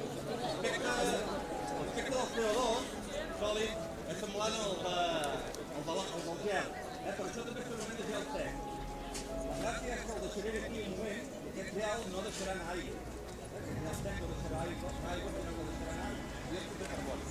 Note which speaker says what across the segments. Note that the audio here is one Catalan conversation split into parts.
Speaker 1: L'efecte del CO2 sòlid és semblant al del gel. Per això també s'anomena gel sec. La gràcia és que el deixaré aquí un moment i aquest gel no deixarà anar aigua. Aquest gel sec no deixarà aigua, sinó que deixarà anar diòxid de carboni.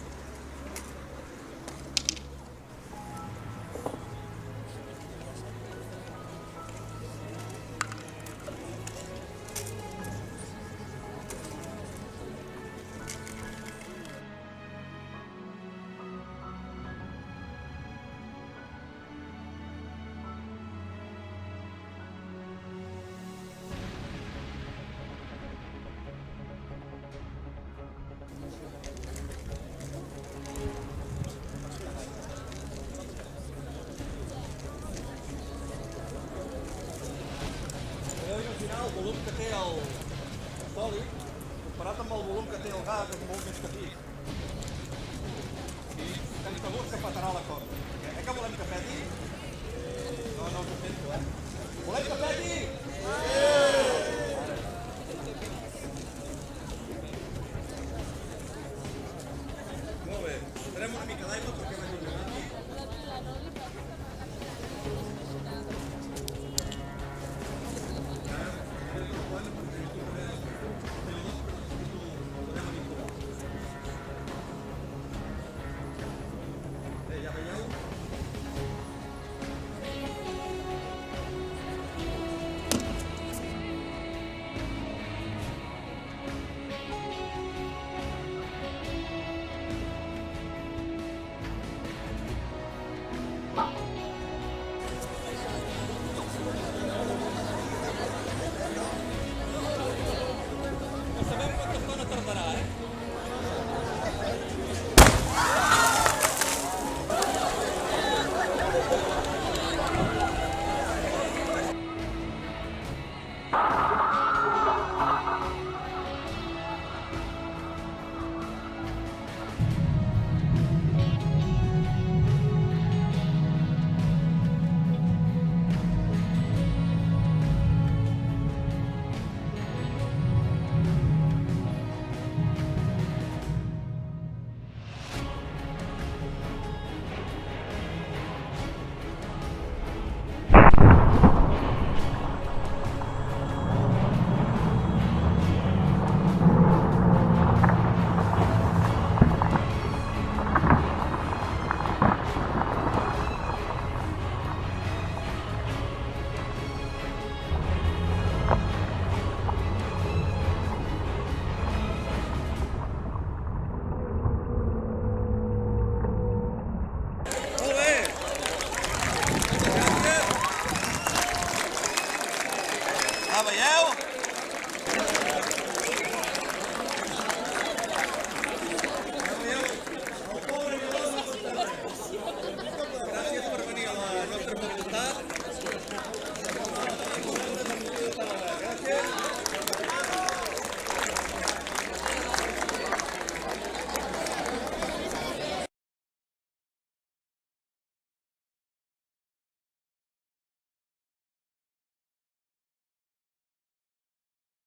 Speaker 1: Podeu imaginar el volum que té el sòlid comparat amb el volum que té el gas, és molt més petit. I estem segurs que petarà la cosa. Que volem que peti? No us ho sento,